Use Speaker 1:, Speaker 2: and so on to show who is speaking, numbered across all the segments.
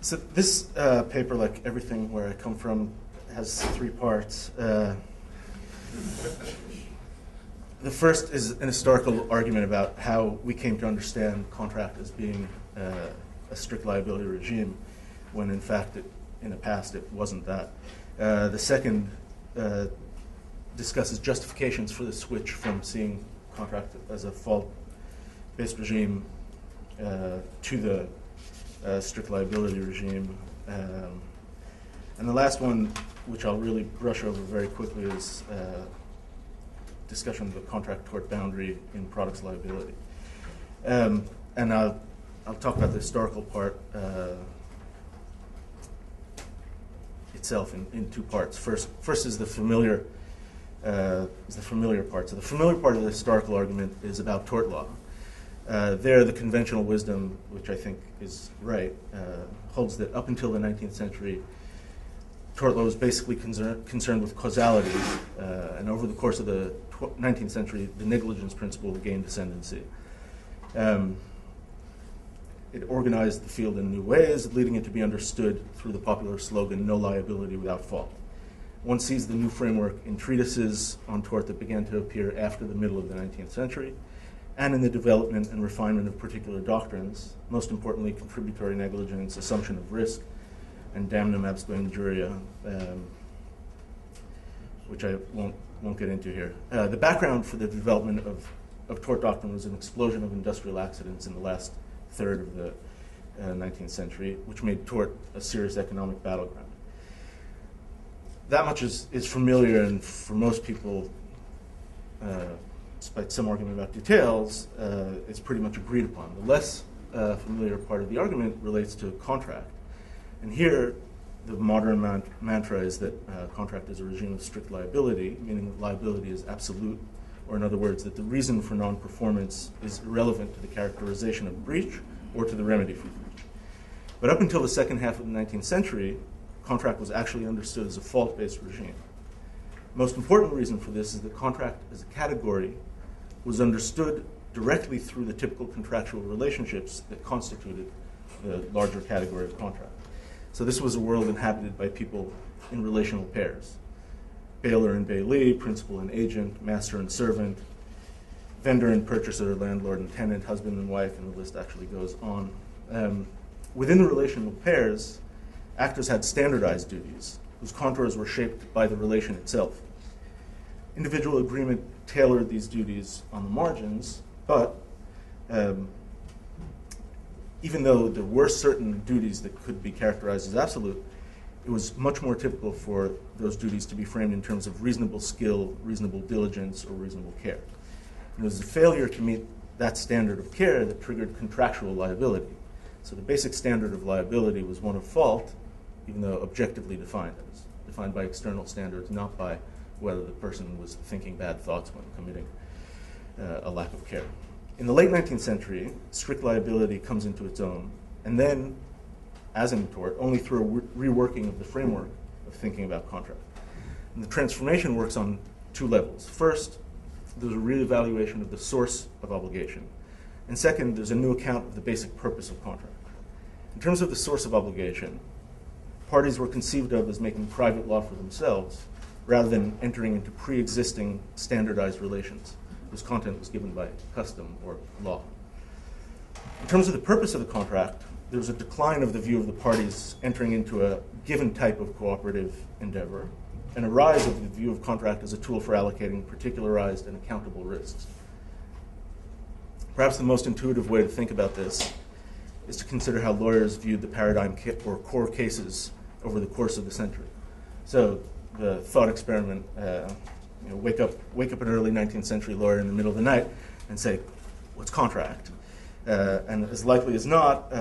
Speaker 1: So this paper, like everything where I come from, has three parts. The first is an historical argument about how we came to understand contract as being a strict liability regime, when in fact, in the past, it wasn't that. The second discusses justifications for the switch from seeing contract as a fault-based regime to the strict liability regime. And the last one, which I'll really brush over very quickly, is discussion of the contract-tort boundary in products liability. And I'll talk about the historical part itself in two parts. First is the familiar part. So the familiar part of the historical argument is about tort law. There, the conventional wisdom, which I think is right, holds that up until the 19th century, tort law was basically concerned with causality, and over the course of the 19th century, the negligence principle gained ascendancy. It organized the field in new ways, leading it to be understood through the popular slogan, "No liability without fault." One sees the new framework in treatises on tort that began to appear after the middle of the 19th century, and in the development and refinement of particular doctrines, most importantly, contributory negligence, assumption of risk, and damnum absque injuria, which I won't get into here. The background for the development of tort doctrine was an explosion of industrial accidents in the last third of the 19th century, which made tort a serious economic battleground. That much is familiar, and for most people, despite some argument about details, it's pretty much agreed upon. The less familiar part of the argument relates to contract. And here, the modern mantra is that contract is a regime of strict liability, meaning that liability is absolute, or in other words, that the reason for non-performance is irrelevant to the characterization of breach or to the remedy for breach. But up until the second half of the 19th century, contract was actually understood as a fault-based regime. Most important reason for this is that contract as a category was understood directly through the typical contractual relationships that constituted the larger category of contract. So this was a world inhabited by people in relational pairs: bailor and bailee, principal and agent, master and servant, vendor and purchaser, landlord and tenant, husband and wife, and the list actually goes on. Within the relational pairs, actors had standardized duties whose contours were shaped by the relation itself. Individual agreement tailored these duties on the margins, but even though there were certain duties that could be characterized as absolute, it was much more typical for those duties to be framed in terms of reasonable skill, reasonable diligence, or reasonable care. And it was the failure to meet that standard of care that triggered contractual liability. So the basic standard of liability was one of fault, even though objectively defined. It was defined by external standards, not by whether the person was thinking bad thoughts when committing a lack of care. In the late 19th century, strict liability comes into its own, and then, as in tort, only through a reworking of the framework of thinking about contract. And the transformation works on two levels. First, there's a reevaluation of the source of obligation. And second, there's a new account of the basic purpose of contract. In terms of the source of obligation, parties were conceived of as making private law for themselves rather than entering into pre-existing standardized relations whose content was given by custom or law. In terms of the purpose of the contract, there was a decline of the view of the parties entering into a given type of cooperative endeavor, and a rise of the view of contract as a tool for allocating particularized and accountable risks. Perhaps the most intuitive way to think about this is to consider how lawyers viewed the paradigm or core cases over the course of the century. So the thought experiment, wake up an early 19th century lawyer in the middle of the night and say, what's contract? And as likely as not,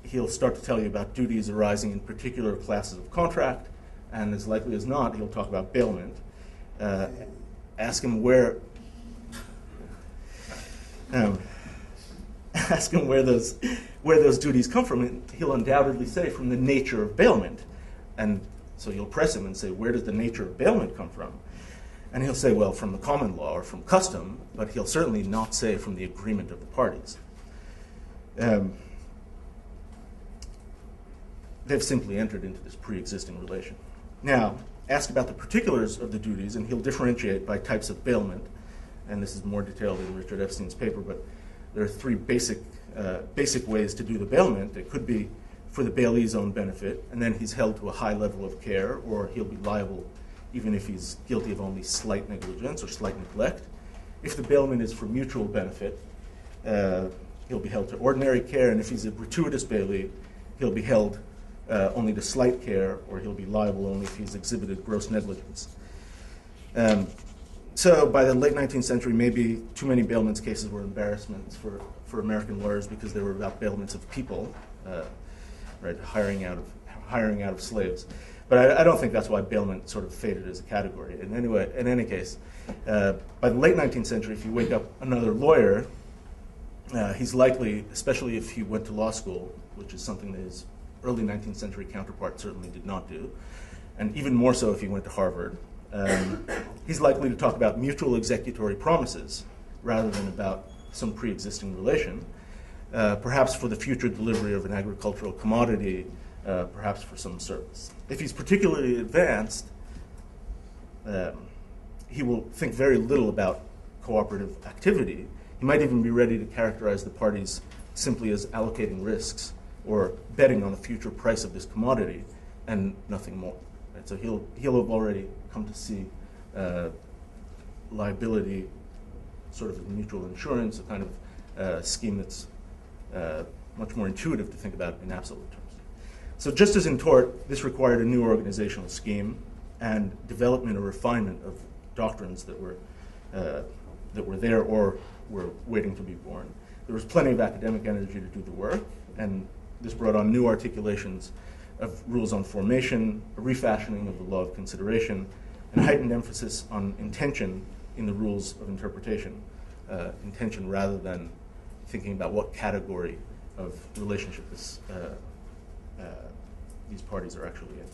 Speaker 1: he'll start to tell you about duties arising in particular classes of contract, and as likely as not, he'll talk about bailment. Ask him where those duties come from, and he'll undoubtedly say from the nature of bailment. And so you'll press him and say, where does the nature of bailment come from? And he'll say, well, from the common law or from custom, but he'll certainly not say from the agreement of the parties. they've simply entered into this pre-existing relation. Now, ask about the particulars of the duties, and he'll differentiate by types of bailment, and this is more detailed in Richard Epstein's paper, but there are three basic ways to do the bailment. It could be for the bailee's own benefit, and then he's held to a high level of care, or he'll be liable even if he's guilty of only slight negligence or slight neglect. If the bailment is for mutual benefit, he'll be held to ordinary care, and if he's a gratuitous bailee, he'll be held only to slight care, or he'll be liable only if he's exhibited gross negligence. So by the late 19th century, maybe too many bailments cases were embarrassments for American lawyers because they were about bailments of people, right, hiring out of slaves. But I don't think that's why bailment sort of faded as a category. In any case, by the late 19th century, if you wake up another lawyer, he's likely, especially if he went to law school, which is something that his early 19th century counterpart certainly did not do, and even more so if he went to Harvard, he's likely to talk about mutual executory promises rather than about some pre-existing relation, perhaps for the future delivery of an agricultural commodity, perhaps for some service. If he's particularly advanced, he will think very little about cooperative activity. He might even be ready to characterize the parties simply as allocating risks or betting on the future price of this commodity and nothing more. Right? So he'll have already come to see liability sort of as mutual insurance, a kind of scheme that's much more intuitive to think about in absolute terms. So just as in tort, this required a new organizational scheme and development or refinement of doctrines that were there or were waiting to be born. There was plenty of academic energy to do the work, and this brought on new articulations of rules on formation, a refashioning of the law of consideration, and heightened emphasis on intention in the rules of interpretation, intention rather than thinking about what category of relationship these parties are actually in.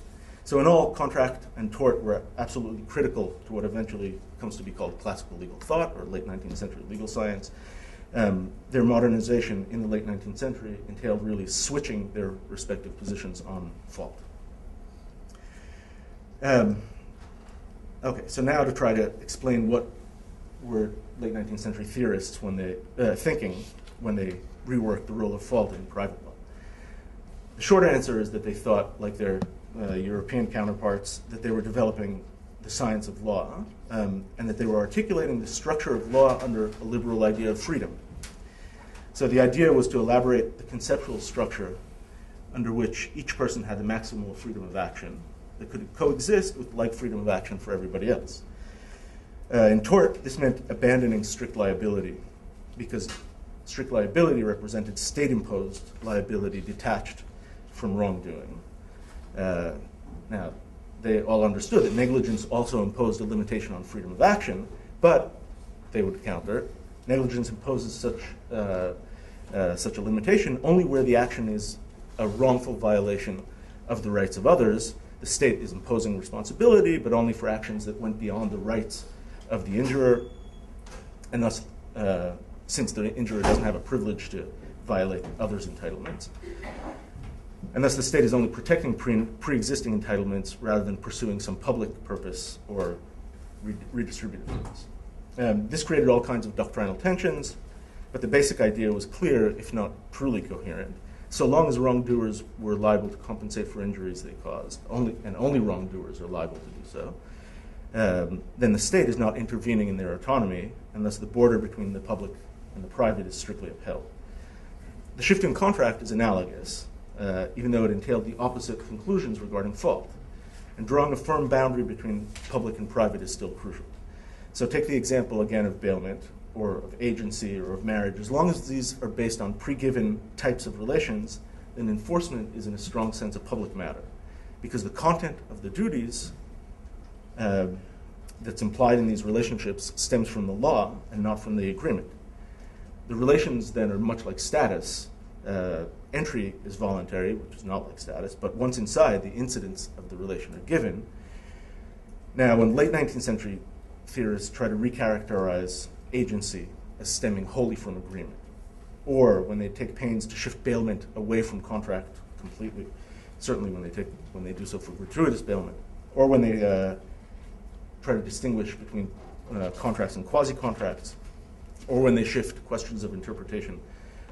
Speaker 1: So in all, contract and tort were absolutely critical to what eventually comes to be called classical legal thought, or late 19th century legal science. Their modernization in the late 19th century entailed really switching their respective positions on fault. Okay, so now to try to explain what were late 19th century theorists when they thinking when they reworked the role of fault in private law. The short answer is that they thought, like their European counterparts, that they were developing the science of law, and that they were articulating the structure of law under a liberal idea of freedom. So the idea was to elaborate the conceptual structure under which each person had the maximal freedom of action that could coexist with like freedom of action for everybody else. In tort, this meant abandoning strict liability, because strict liability represented state-imposed liability detached from wrongdoing. Now, they all understood that negligence also imposed a limitation on freedom of action, but they would counter, negligence imposes such a limitation only where the action is a wrongful violation of the rights of others. The state is imposing responsibility, but only for actions that went beyond the rights of the injurer, and thus, since the injurer doesn't have a privilege to violate others' entitlements. And thus the state is only protecting pre-existing entitlements rather than pursuing some public purpose or redistributive purpose. This created all kinds of doctrinal tensions, but the basic idea was clear, if not truly coherent. So long as wrongdoers were liable to compensate for injuries they caused, only wrongdoers are liable to do so, then the state is not intervening in their autonomy, and thus the border between the public and the private is strictly upheld. The shift in contract is analogous, even though it entailed the opposite conclusions regarding fault. And drawing a firm boundary between public and private is still crucial. So take the example again of bailment, or of agency, or of marriage. As long as these are based on pre-given types of relations, then enforcement is in a strong sense a public matter, because the content of the duties that's implied in these relationships stems from the law and not from the agreement. The relations then are much like status. Entry is voluntary, which is not like status, but once inside, the incidents of the relation are given. Now, when late 19th century theorists try to recharacterize agency as stemming wholly from agreement, or when they take pains to shift bailment away from contract completely certainly when they do so for gratuitous bailment, or when they try to distinguish between contracts and quasi-contracts, or when they shift questions of interpretation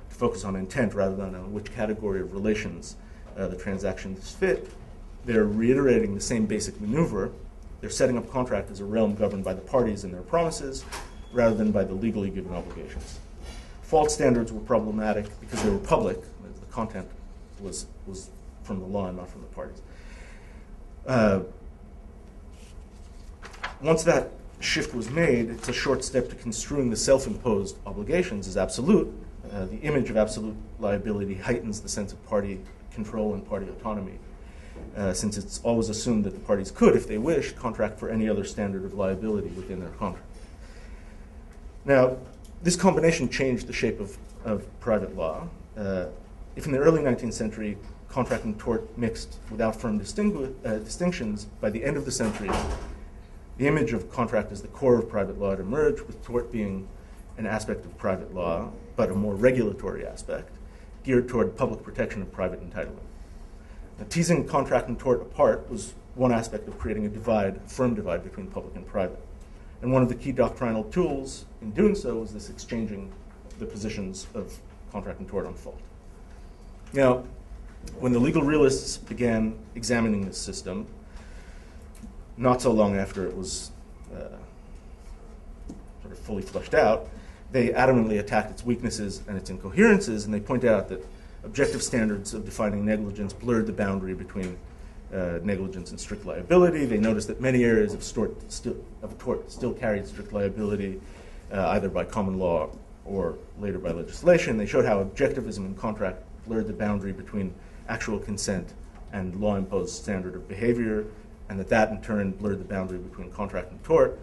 Speaker 1: to focus on intent rather than on which category of relations the transactions fit. They're reiterating the same basic maneuver. They're setting up contract as a realm governed by the parties and their promises rather than by the legally given obligations. Fault standards were problematic because they were public. The content was from the law and not from the parties. Once that shift was made, it's a short step to construing the self-imposed obligations as absolute. The image of absolute liability heightens the sense of party control and party autonomy, since it's always assumed that the parties could, if they wished, contract for any other standard of liability within their contract. Now, this combination changed the shape of private law. If in the early 19th century, contract and tort mixed without firm distinctions, by the end of the century, the image of contract as the core of private law had emerged, with tort being an aspect of private law, but a more regulatory aspect, geared toward public protection of private entitlement. Now, teasing contract and tort apart was one aspect of creating a firm divide between public and private. And one of the key doctrinal tools in doing so was this exchanging the positions of contract and tort on fault. Now, when the legal realists began examining this system, not so long after it was sort of fully fleshed out, they adamantly attacked its weaknesses and its incoherences, and they pointed out that objective standards of defining negligence blurred the boundary between negligence and strict liability. They noticed that many areas of tort still carried strict liability, either by common law or later by legislation. They showed how objectivism in contract blurred the boundary between actual consent and law-imposed standard of behavior, and that in turn blurred the boundary between contract and tort,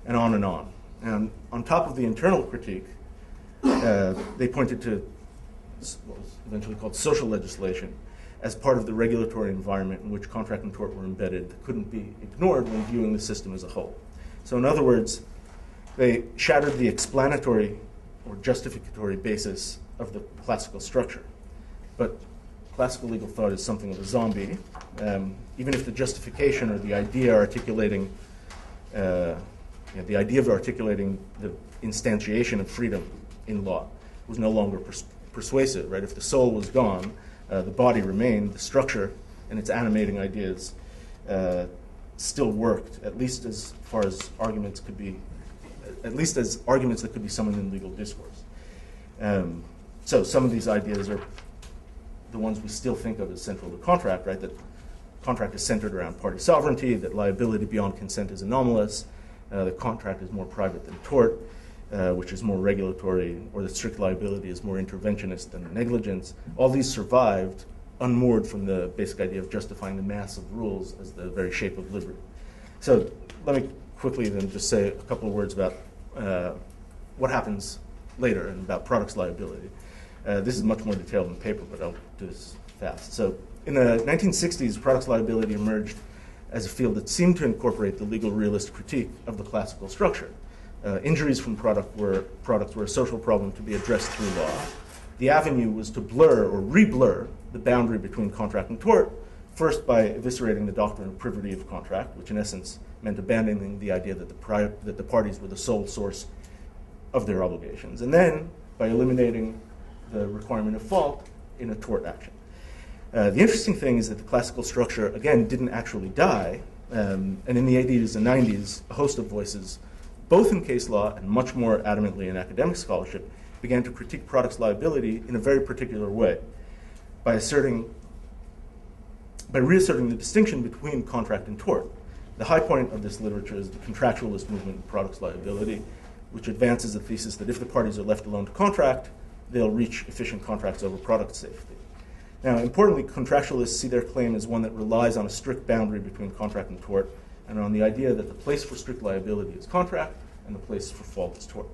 Speaker 1: and on and on. And on top of the internal critique, they pointed to what was eventually called social legislation as part of the regulatory environment in which contract and tort were embedded that couldn't be ignored when viewing the system as a whole. So in other words, they shattered the explanatory or justificatory basis of the classical structure. But classical legal thought is something of a zombie. Even if the justification or the idea of articulating the instantiation of freedom in law was no longer persuasive, right? If the soul was gone, the body remained, the structure and its animating ideas still worked, at least as far as arguments could be, at least as arguments that could be summoned in legal discourse. So some of these ideas are the ones we still think of as central to contract, right? That contract is centered around party sovereignty, that liability beyond consent is anomalous, that contract is more private than tort, which is more regulatory, or that strict liability is more interventionist than negligence. All these survived unmoored from the basic idea of justifying the mass of rules as the very shape of liberty. So let me quickly then just say a couple of words about what happens later and about products liability. This is much more detailed in the paper, but I'll do this fast. So in the 1960s, products liability emerged as a field that seemed to incorporate the legal realist critique of the classical structure. Injuries from products were a social problem to be addressed through law. The avenue was to blur or re-blur the boundary between contract and tort, first by eviscerating the doctrine of privity of contract, which in essence meant abandoning the idea that the parties were the sole source of their obligations, and then by eliminating the requirement of fault in a tort action. The interesting thing is that the classical structure, again, didn't actually die, and in the 80s and 90s, a host of voices, both in case law and much more adamantly in academic scholarship, began to critique products liability in a very particular way by reasserting the distinction between contract and tort. The high point of this literature is the contractualist movement in products liability, which advances the thesis that if the parties are left alone to contract, they'll reach efficient contracts over product safety. Now, importantly, contractualists see their claim as one that relies on a strict boundary between contract and tort, and on the idea that the place for strict liability is contract and the place for fault is tort.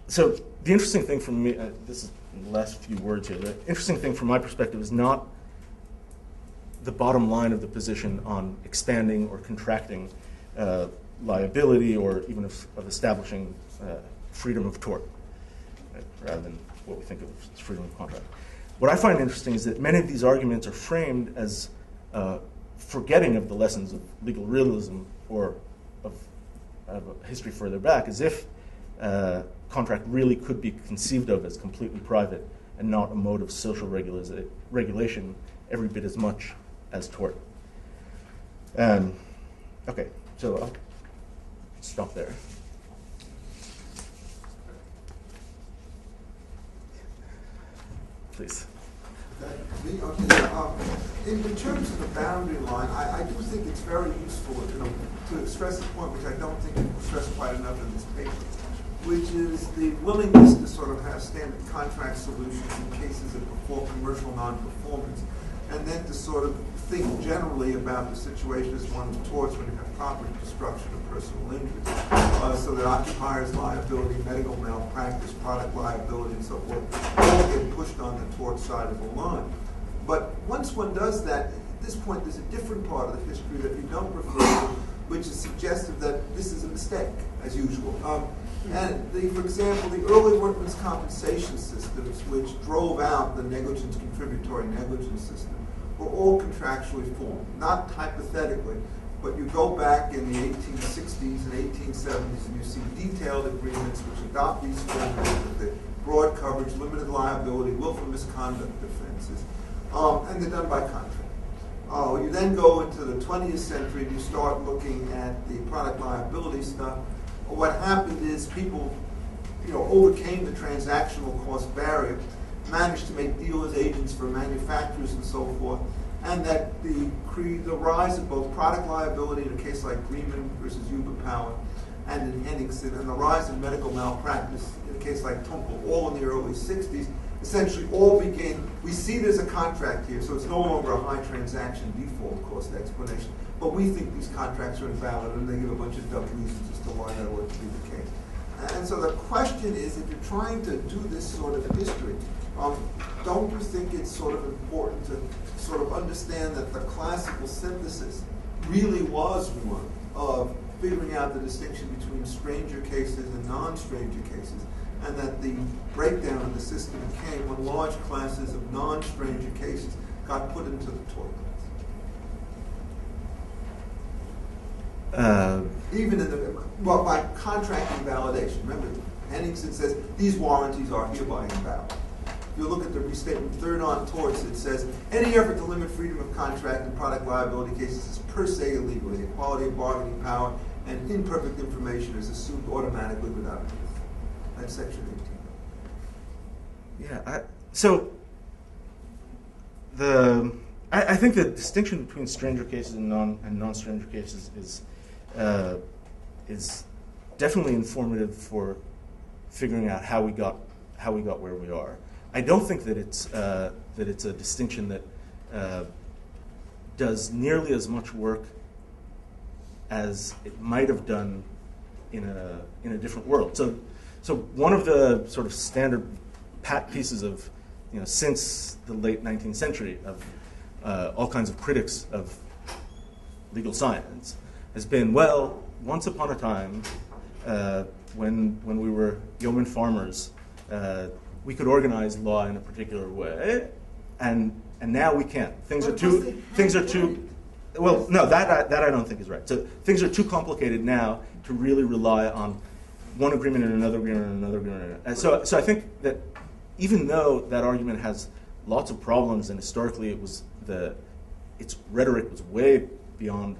Speaker 1: So the interesting thing for me, this is the last few words here, the interesting thing from my perspective is not the bottom line of the position on expanding or contracting liability, or even of establishing freedom of tort, right, rather than what we think of as freedom of contract. what I find interesting is that many of these arguments are framed as forgetting of the lessons of legal realism or of a history further back, as if contract really could be conceived of as completely private and not a mode of social regulation every bit as much as tort. Okay, so I'll stop there. Please.
Speaker 2: In terms of the boundary line, I do think it's very useful, to stress the point which I don't think is stressed quite enough in this paper, which is the willingness to sort of have standard contract solutions in cases of commercial non-performance, and then to sort of think generally about the situation as one of torts when you have property destruction or personal injury, so that occupiers' liability, medical malpractice, product liability, and so forth all get pushed on the tort side of the line. But once one does that, at this point there's a different part of the history that you don't refer to, which is suggestive that this is a mistake, as usual. For example, the early workmen's compensation systems, which drove out the negligence, contributory negligence system, were all contractually formed, not hypothetically, but you go back in the 1860s and 1870s and you see detailed agreements which adopt these standards with the broad coverage, limited liability, willful misconduct offenses, and they're done by contract. You then go into the 20th century and you start looking at the product liability stuff. What happened is people, overcame the transactional cost barrier, managed to make dealers agents for manufacturers and so forth, and that the rise of both product liability in a case like Greenman versus Yuba Power and in Henningsen, and the rise of medical malpractice in a case like Tunkel, all in the early 60s, essentially all begin. We see there's a contract here, so it's no longer a high transaction default cost explanation, but we think these contracts are invalid, and they give a bunch of dumb reasons as to why that ought to be the case. And so the question is, if you're trying to do this sort of history, don't you think it's sort of important to sort of understand that the classical synthesis really was one of figuring out the distinction between stranger cases and non-stranger cases, and that the breakdown of the system came when large classes of non-stranger cases got put into the tort class? Even in by contract invalidation. Remember, Henningsen says these warranties are hereby invalid. If you look at the restatement third on torts, it says any effort to limit freedom of contract in product liability cases is per se illegal. The equality of bargaining power and imperfect information is assumed automatically without proof. That's section 18.
Speaker 1: Yeah, I think the distinction between stranger cases and non-stranger cases is definitely informative for figuring out how we got where we are. I don't think that it's a distinction that does nearly as much work as it might have done in a different world. So one of the sort of standard pat pieces of, since the late 19th century of all kinds of critics of legal science has been, well, once upon a time, when we were yeoman farmers, we could organize law in a particular way, and now we can't. Things are too. Well, no, that I don't think is right. So things are too complicated now to really rely on one agreement and another agreement and another agreement. And so I think that even though that argument has lots of problems, and historically its rhetoric was way beyond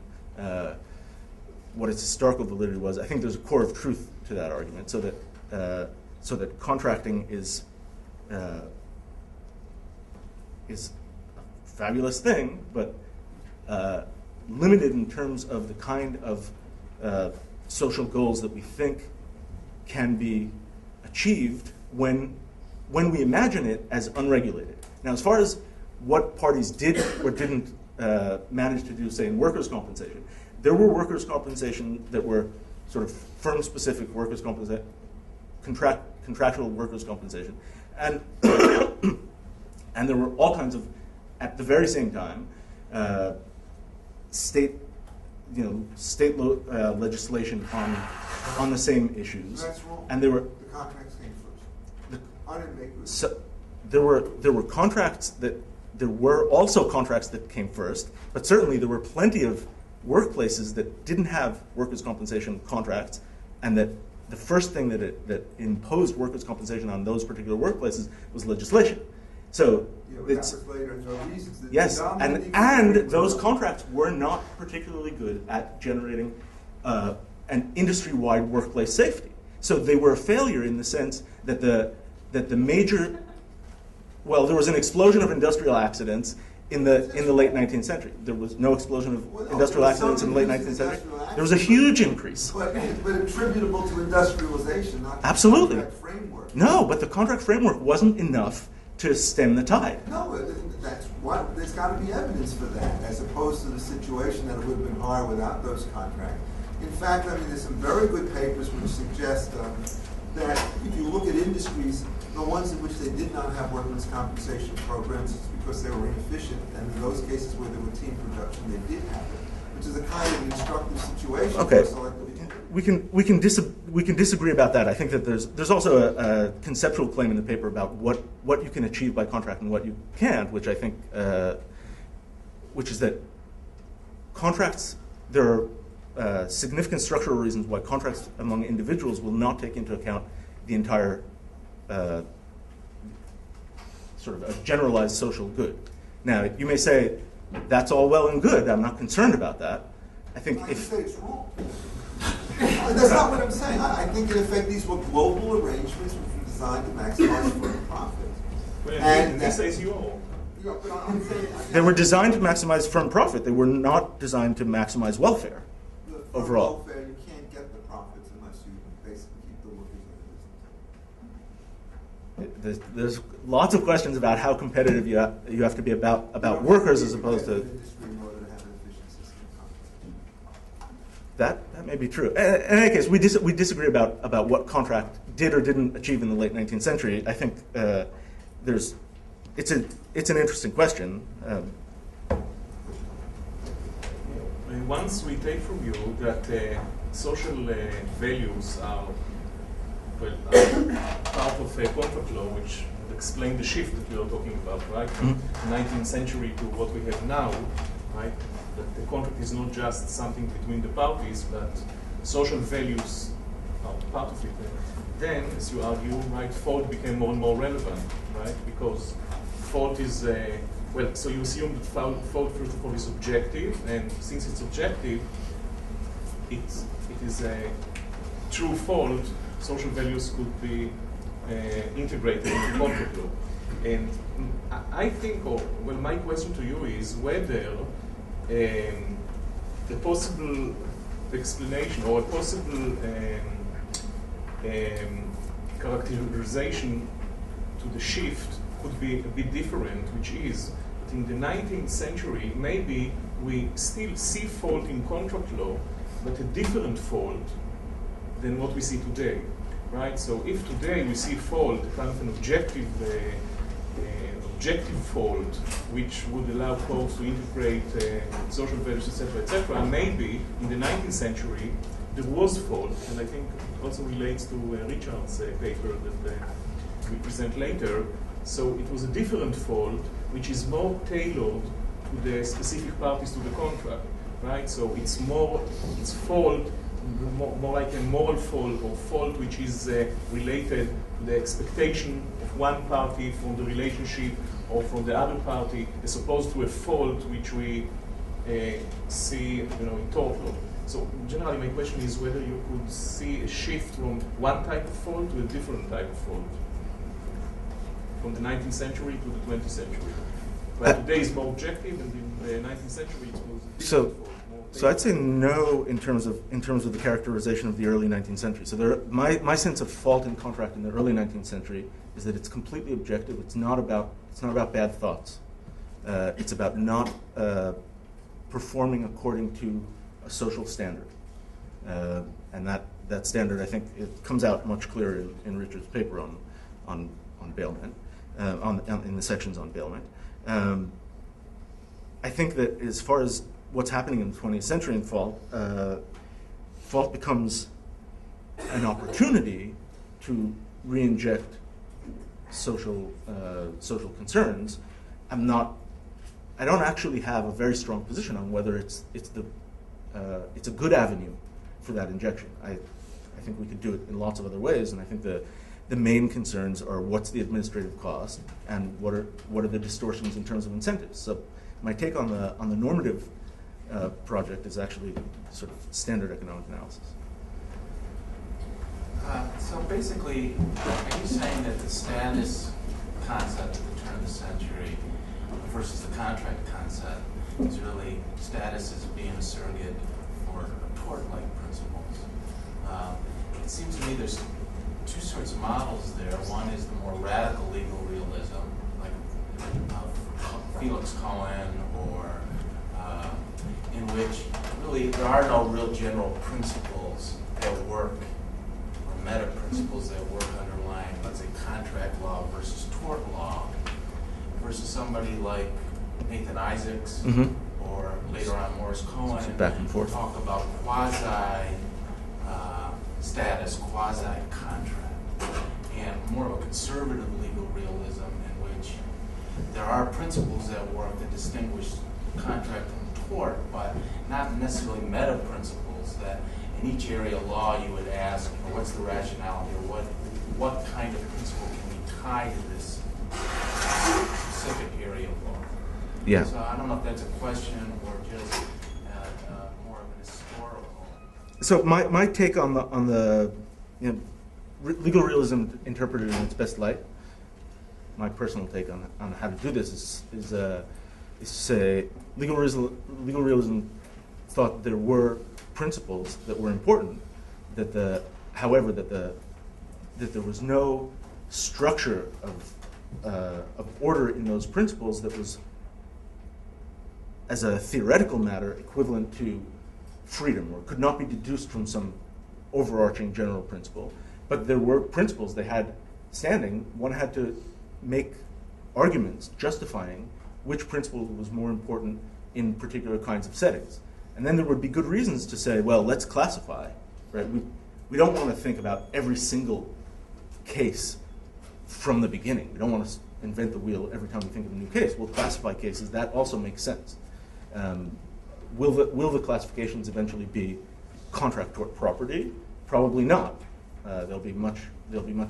Speaker 1: what its historical validity was, I think there's a core of truth to that argument. So that contracting is a fabulous thing, but limited in terms of the kind of social goals that we think can be achieved when we imagine it as unregulated. Now, as far as what parties did or didn't manage to do, say, in workers' compensation, there were workers' compensation that were sort of firm-specific workers' compensation, contractual workers' compensation, and and there were all kinds of, at the very same time, state legislation on the same issues.
Speaker 2: That's wrong.
Speaker 1: And they were
Speaker 2: the contracts came first. I didn't make this.
Speaker 1: there were contracts that there were also contracts that came first, but certainly there were plenty of workplaces that didn't have workers' compensation contracts, and that the first thing that imposed workers' compensation on those particular workplaces was legislation. So it's, yes, and those contracts were not particularly good at generating an industry-wide workplace safety. So they were a failure in the sense that the major, well, there was an explosion of industrial accidents in the late 19th century. There was no explosion of industrial accidents in the late 19th century. There was a huge increase.
Speaker 2: But attributable to industrialization, not to
Speaker 1: absolutely.
Speaker 2: The contract framework.
Speaker 1: No, but the contract framework wasn't enough to stem the tide.
Speaker 2: No, that's what, there's got to be evidence for that, as opposed to the situation that it would have been hard without those contracts. In fact, I mean, there's some very good papers which suggest that if you look at industries, the ones in which they did not have workers' compensation programs, it's because they were inefficient, and in those cases where there were team production, they did have it, which is a kind of instructive situation.
Speaker 1: Okay, we can disagree about that. I think that there's also a conceptual claim in the paper about what you can achieve by contract and what you can't, which I think, which is that contracts, there are significant structural reasons why contracts among individuals will not take into account the entire sort of a generalized social good. Now, you may say, that's all well and good. I'm not concerned about that. I think
Speaker 2: I say it's wrong. That's not what I'm saying. I think, in effect, these were global arrangements which were designed to maximize firm profit.
Speaker 3: And this says you all.
Speaker 2: Yeah, but I'm saying,
Speaker 1: they were designed to maximize firm profit. They were not designed to maximize welfare overall.
Speaker 2: Welfare, you can't get the profits unless you basically keep the workers in the business.
Speaker 1: There's lots of questions about how competitive you have to be about workers as opposed to. That may be true. In any case, we disagree about what contract did or didn't achieve in the late 19th century. I think it's an interesting question.
Speaker 3: Once we take from you that social values are part of contract law, which would explain the shift that we are talking about, right? From the 19th century to what we have now, right? That the contract is not just something between the parties, but social values are part of it. Then, as you argue, right, fault became more and more relevant, right? Because fault is, well, so you assume that fault, first of all, is objective, and since it's objective, it is a true fault. Social values could be integrated into contract law. And I think, well, my question to you is whether the possible explanation or a possible characterization to the shift could be a bit different, which is that in the 19th century, maybe we still see fault in contract law, but a different fault than what we see today, right? So if today we see fault, kind of an objective fault, which would allow courts to integrate social values, etc., maybe in the 19th century there was fault, and I think it also relates to Richard's paper that we present later. So it was a different fault, which is more tailored to the specific parties to the contract, right? So it's fault, more like a moral fault, or fault which is related to the expectation of one party from the relationship or from the other party, as opposed to a fault which we see, in tort law. So generally, my question is whether you could see a shift from one type of fault to a different type of fault, from the 19th century to the 20th century. But today is more objective, and in the 19th century it was a different fault.
Speaker 1: So I'd say no in terms of the characterization of the early 19th century. So my sense of fault in contract in the early 19th century is that it's completely objective. It's not about bad thoughts. It's about not performing according to a social standard, and that standard, I think, it comes out much clearer in Richard's paper on bailment, in the sections on bailment. I think that as far as what's happening in the 20th century in fault, fault becomes an opportunity to re-inject social concerns, I don't actually have a very strong position on whether it's a good avenue for that injection. I think we could do it in lots of other ways, and I think the main concerns are what's the administrative cost and what are the distortions in terms of incentives. So my take on the normative project is actually sort of standard economic analysis.
Speaker 4: So basically, are you saying that the status concept at the turn of the century versus the contract concept is really status as being a surrogate for tort-like principles? It seems to me there's two sorts of models there. One is the more radical legal realism, like Felix Cohen, or in which really there are no real general principles that work, or meta principles that work underlying, let's say, contract law versus tort law, versus somebody like Nathan Isaacs, or later on Morris Cohen,
Speaker 1: back and forth,
Speaker 4: talk about quasi-status, quasi-contract, and more of a conservative legal realism in which there are principles that work that distinguish contract from tort, but not necessarily meta principles that in each area of law you would ask, what's the rationality, or what kind of principle can we tie to this specific area of law?
Speaker 1: Yeah.
Speaker 4: So I don't know if that's a question or just more of an historical.
Speaker 1: So my take on the legal realism interpreted in its best light, my personal take on how to do this is to say legal realism thought there were principles that were important, that there was no structure of order in those principles that was, as a theoretical matter, equivalent to freedom, or could not be deduced from some overarching general principle. But there were principles, they had standing. One had to make arguments justifying which principle was more important in particular kinds of settings. And then there would be good reasons to say, well, let's classify, right? We don't want to think about every single case from the beginning. We don't want to invent the wheel every time we think of a new case. We'll classify cases. That also makes sense. Will the classifications eventually be contract-tort property? Probably not. They'll be much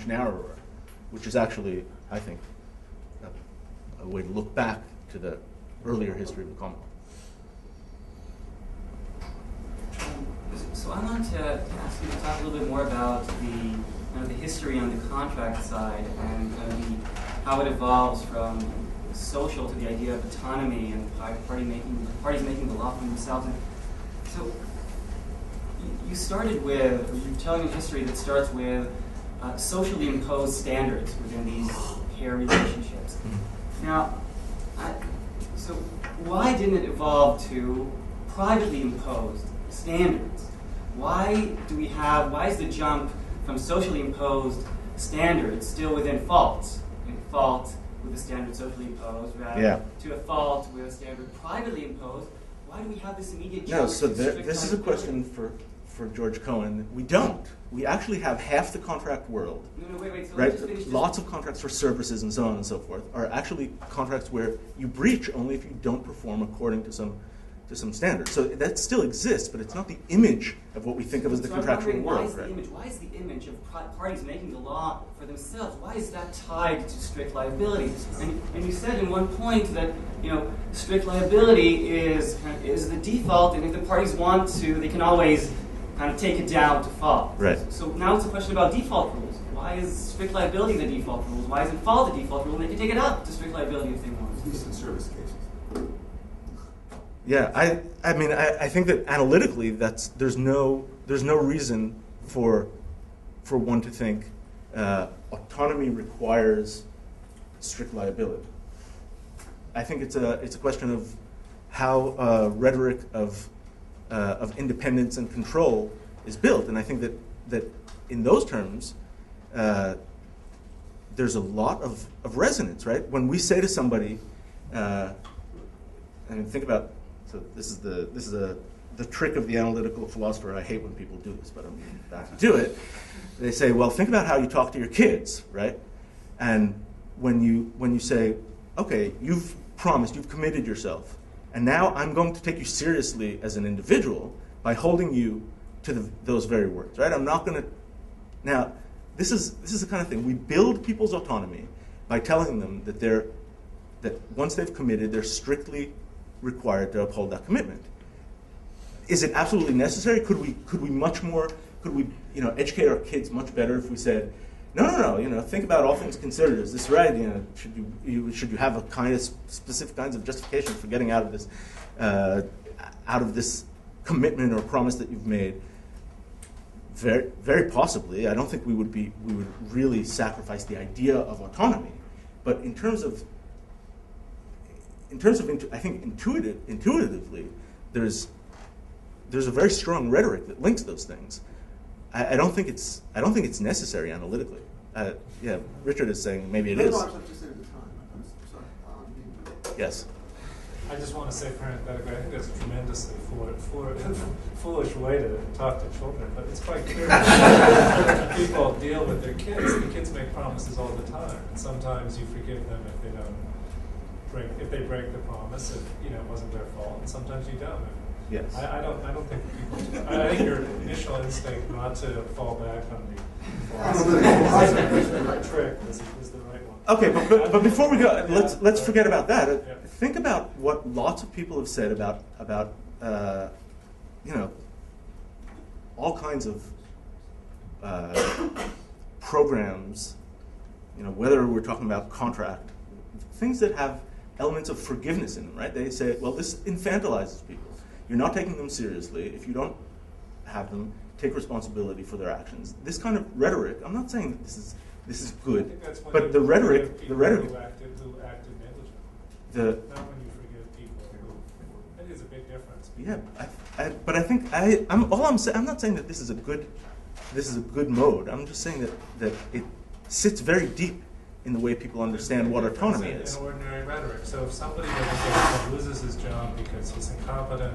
Speaker 1: narrower, which is actually, I think, a way to look back to the earlier history of the Commonwealth.
Speaker 5: So I wanted to ask you to talk a little bit more about the history on the contract side and how it evolves from social to the idea of autonomy and parties making the law for themselves. And so you started with, you're telling a history that starts with socially imposed standards within these pair relationships. Now, so why didn't it evolve to privately imposed standards? Why is the jump from socially imposed standards still within faults? Fault with a standard socially imposed rather to a fault with a standard privately imposed. Why do we have this immediate jump?
Speaker 1: No, so this is a question for George Cohen. We don't. We actually have half the contract world.
Speaker 5: No, wait. So
Speaker 1: right? Lots of contracts for services and so on and so forth are actually contracts where you breach only if you don't perform according to some standard. So that still exists, but it's not the image of what we think of as the contractual world.
Speaker 5: Why is the image of parties making the law for themselves, why is that tied to strict liability? And you said in one point that strict liability is the default, and if the parties want to, they can always kind of take it down to fault.
Speaker 1: Right.
Speaker 5: So now it's a question about default rules. Why is strict liability the default rules? Why isn't fault the default rule? And they can take it up to strict liability if they want.
Speaker 2: At least in service cases.
Speaker 1: Yeah, I think that analytically, there's no reason for one to think autonomy requires strict liability. I think it's a question of how rhetoric of independence and control is built, and I think that in those terms, there's a lot of resonance, right? When we say to somebody, and think about. So this is the trick of the analytical philosopher. I hate when people do this, but I'm about to do it. They say, well, think about how you talk to your kids, right? And when you say, okay, you've promised, you've committed yourself, and now I'm going to take you seriously as an individual by holding you to those very words, right? I'm not going to. Now, this is the kind of thing we build people's autonomy by telling them that once they've committed, they're strictly required to uphold that commitment. Is it absolutely necessary? Could we much more? Could we educate our kids much better if we said, no, think about all things considered. Is this right? Should you have a kind of specific kinds of justification for getting out of this commitment or promise that you've made? Very, very possibly. I don't think we would really sacrifice the idea of autonomy, but in terms of I think intuitively, there's a very strong rhetoric that links those things. I don't think it's necessary analytically. Yeah, Richard is saying maybe it is.
Speaker 2: No, I was just saying the time. I'm sorry.
Speaker 1: Yes.
Speaker 6: I just want to say parenthetically, I think that's a tremendously foolish way to talk to children, but it's quite clear that when people deal with their kids, the kids make promises all the time, and sometimes you forgive them if they break the promise, if it wasn't their fault, and sometimes you don't.
Speaker 1: Yes.
Speaker 6: I don't think people. I think your initial instinct not to fall back on the trick is the right one.
Speaker 1: Okay, but before we go, let's forget about that. Think about what lots of people have said about all kinds of programs. Whether we're talking about contract, things that have elements of forgiveness in them, right? They say, well, this infantilizes people. You're not taking them seriously if you don't have them take responsibility for their actions. This kind of rhetoric. I'm not saying that this is good, but the rhetoric.
Speaker 6: Who acted negligently. Not when you forgive people I think there's a big difference.
Speaker 1: Yeah, but I think I'm not saying that this is a good mode. I'm just saying that it sits very deep in the way people understand what autonomy is.
Speaker 6: In ordinary rhetoric. So if somebody loses his job because he's incompetent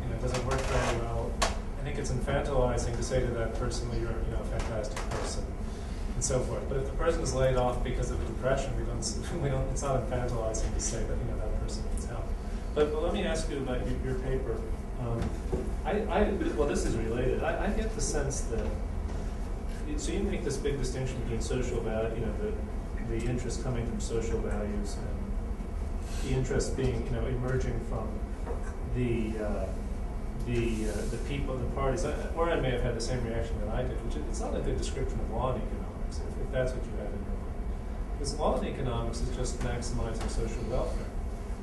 Speaker 6: and doesn't work very well, I think it's infantilizing to say to that person, well, you're a fantastic person, and so forth. But if the person is laid off because of depression, it's not infantilizing to say that that person needs help. But let me ask you about your paper. Well, this is related. I get the sense that so you make this big distinction between social value, the interest coming from social values and the interest being, emerging from the people, the parties. Or I may have had the same reaction that I did, which it's not a good description of law and economics, if that's what you had in your mind. Because law and economics is just maximizing social welfare.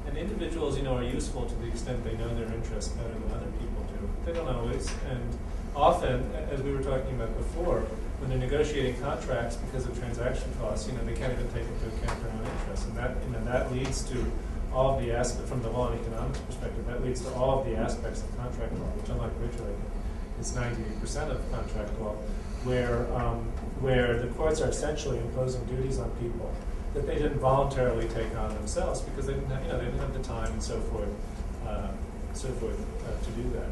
Speaker 6: And individuals, are useful to the extent they know their interests better than other people do. They don't always, and often, as we were talking about before, when they're negotiating contracts because of transaction costs, they can't even take into account their own interests, and that leads to all of the aspects from the law and economics perspective. That leads to all of the aspects of contract law, which, unlike Richard, I think is 98% of contract law, where the courts are essentially imposing duties on people that they didn't voluntarily take on themselves because they didn't have the time and so forth to do that.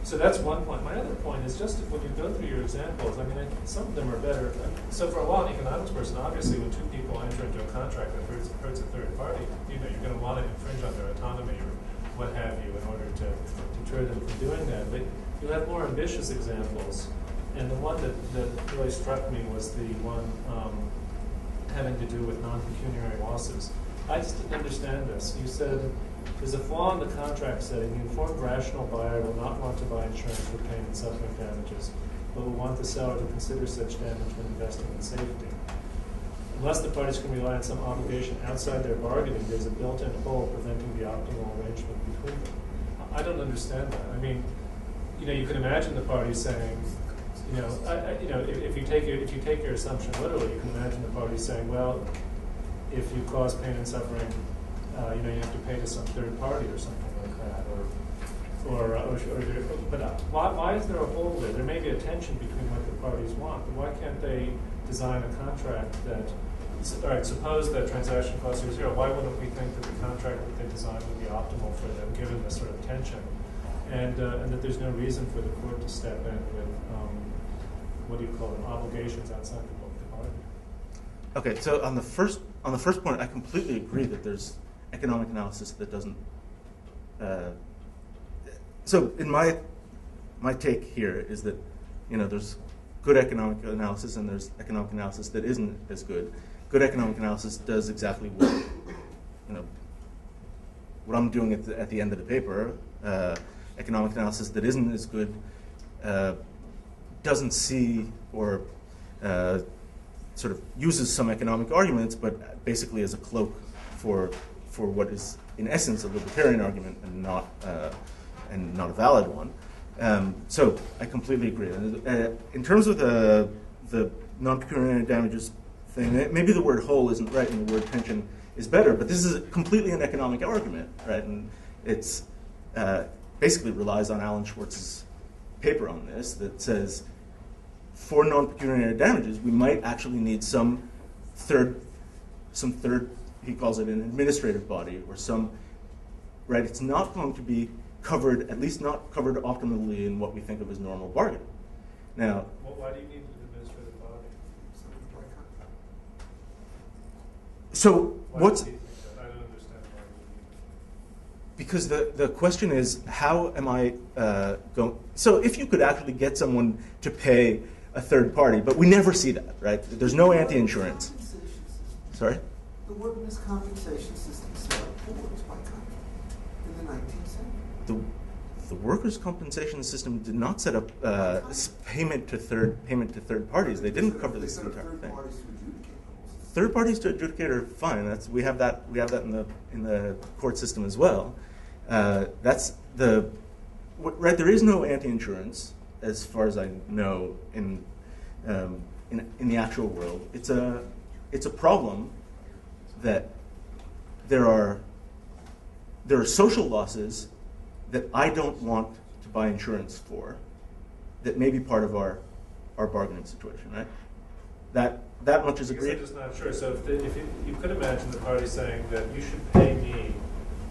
Speaker 6: So that's one point. My other point is just when you go through your examples, some of them are better. So for a law and economics person, obviously when two people enter into a contract that hurts a third party, you're going to want to infringe on their autonomy or what have you in order to deter them from doing that. But you have more ambitious examples. And the one that really struck me was the one having to do with non-pecuniary losses. I just didn't understand this. You said, there's a flaw in the contract setting. The informed rational buyer will not want to buy insurance for pain and suffering damages, but will want the seller to consider such damage when investing in safety. Unless the parties can rely on some obligation outside their bargaining, there's a built-in hole preventing the optimal arrangement between them. I don't understand that. You can imagine the parties saying, if you take your assumption literally, you can imagine the parties saying, well, if you cause pain and suffering, you have to pay to some third party or something like that, but why is there a hole there? There may be a tension between what the parties want, but why can't they design a contract that, all right, suppose that transaction costs are zero, why wouldn't we think that the contract that they designed would be optimal for them, given this sort of tension, and that there's no reason for the court to step in with, obligations outside the party?
Speaker 1: Okay, so on the first point, I completely agree that there's economic analysis that doesn't. So in my take here is that, there's good economic analysis and there's economic analysis that isn't as good. Good economic analysis does exactly what I'm doing at the end of the paper. Economic analysis that isn't as good doesn't see or sort of uses some economic arguments, but basically as a cloak for what is in essence a libertarian argument and not a valid one. So I completely agree. In terms of the non-pecuniary damages thing, maybe the word whole isn't right and the word tension is better, but this is completely an economic argument, right? And it's basically relies on Alan Schwartz's paper on this that says for non-pecuniary damages, we might actually need some third, he calls it an administrative body or some, right? It's not going to be covered, at least not covered optimally in what we think of as normal bargaining. Now,
Speaker 6: well, why do you need an administrative body?
Speaker 1: So what's,
Speaker 6: I don't understand why you need it.
Speaker 1: because the question is, how am I going, so if you could actually get someone to pay a third party, but we never see that, right? There's no anti-insurance. Sorry?
Speaker 2: The workers' compensation system set up boards by contract in the 19th century.
Speaker 1: The workers' compensation system did not set up payment to third parties. They didn't cover this entire thing. Third parties to adjudicate are fine. We have that in the court system as well. That's the right. There is no anti-insurance as far as I know in the actual world. It's a problem that there are social losses that I don't want to buy insurance for that may be part of our bargaining situation, right? That much is agreed.
Speaker 6: I'm just not sure. So if you could imagine the party saying that you should pay me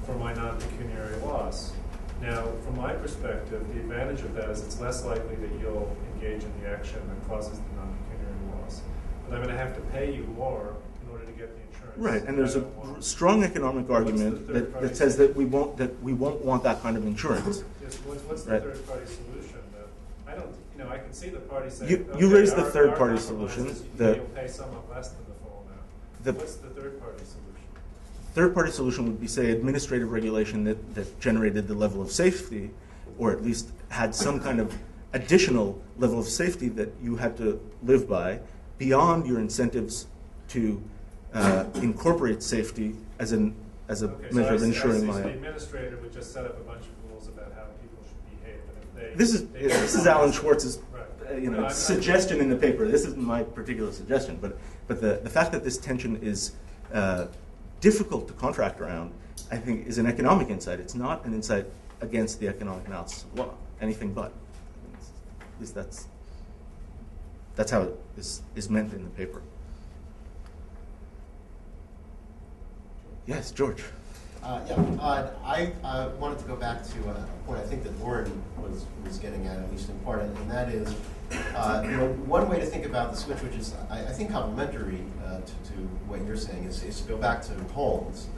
Speaker 6: for my non-pecuniary loss. Now, from my perspective, the advantage of that is it's less likely that you'll engage in the action that causes the non-pecuniary loss. But I'm going to have to pay you more in order to get the insurance.
Speaker 1: Right, and there's a strong economic argument that says that we won't want that kind of insurance.
Speaker 6: Yes, what's the
Speaker 1: right.
Speaker 6: third party solution? I don't, I can see the party saying,
Speaker 1: you raised the third party solution.
Speaker 6: You'll pay somewhat less than the full amount. What's the third party solution?
Speaker 1: Third party solution would be, say, administrative regulation that generated the level of safety, or at least had some kind of additional level of safety that you had to live by beyond your incentives to incorporate safety as a measure of ensuring
Speaker 6: So the administrator would just set up a bunch of rules about how people should behave. And if
Speaker 1: This is Alan Schwartz's
Speaker 6: right.
Speaker 1: suggestion in the paper. This isn't my particular suggestion, but the fact that this tension is difficult to contract around, I think, is an economic insight. It's not an insight against the economic analysis of law. Anything but. At least that's how it is meant in the paper. Yes, George.
Speaker 7: I wanted to go back to a point I think that Lauren was getting at least in part, and that is, one way to think about the switch, which is I think complementary to what you're saying, is to go back to Holmes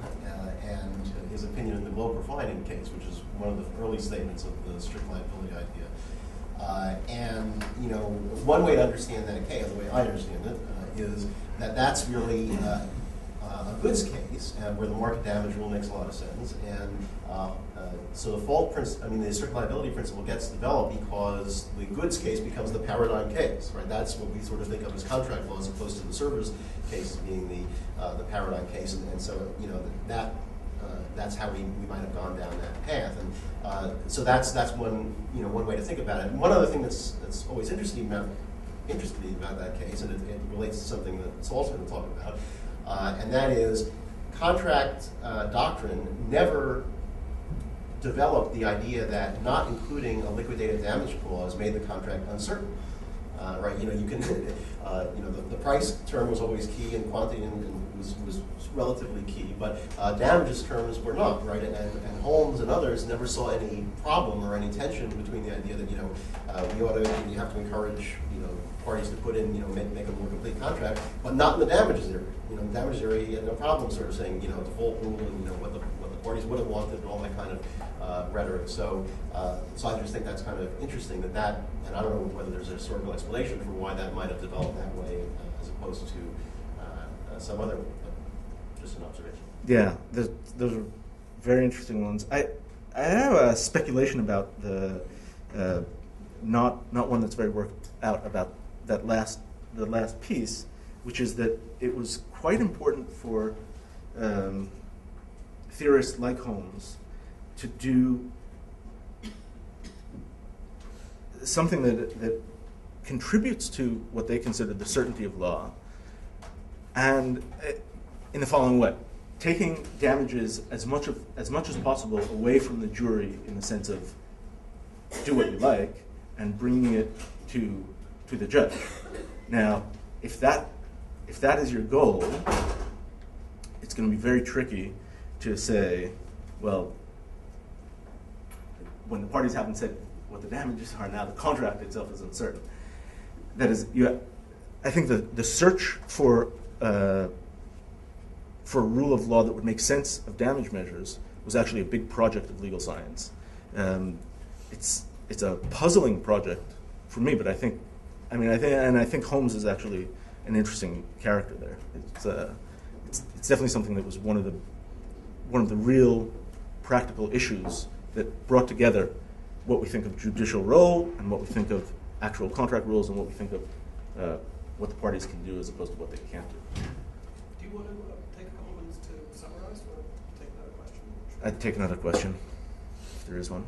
Speaker 7: and his opinion in the Globe refining case, which is one of the early statements of the strict liability idea. And one way to understand that case, the way I understand it, is that that's really a goods case, where the market damage rule makes a lot of sense, and so the strict liability principle gets developed because the goods case becomes the paradigm case, right? That's what we sort of think of as contract law, as opposed to the servers case as being the paradigm case, and so that's how we might have gone down that path, and so that's one way to think about it. And one other thing that's always interested me about that case, and it relates to something that Saul's going to talk about. And that is, contract doctrine never developed the idea that not including a liquidated damage clause made the contract uncertain. Right? You can, the price term was always key, and quantity and was relatively key, but damages terms were not, right? And Holmes and others never saw any problem or any tension between the idea that, you have to encourage, parties to put in, make a more complete contract, but not in the damages area. The damages area, you had no problem sort of saying, default rule and, what the parties would have wanted and all that kind of rhetoric. So I just think that's kind of interesting and I don't know whether there's a historical explanation for why that might have developed that way as opposed to some other, just an observation.
Speaker 1: Yeah, those are very interesting ones. I have a speculation about the not one that's very worked out about the last piece, which is that it was quite important for theorists like Holmes to do something that contributes to what they considered the certainty of law, and in the following way: taking damages as much as possible away from the jury in the sense of do what you like, and bringing it to the judge. Now, if that is your goal, it's going to be very tricky to say, well, when the parties haven't said what the damages are, now the contract itself is uncertain. That is, I think the search for a rule of law that would make sense of damage measures was actually a big project of legal science. It's a puzzling project for me, but I think Holmes is actually an interesting character there. It's definitely something that was one of the real practical issues that brought together what we think of judicial role and what we think of actual contract rules and what we think of what the parties can do as opposed to what they can't do.
Speaker 8: Do you want to take a couple minutes to summarize or take another question?
Speaker 1: I'd take another question, if there is one.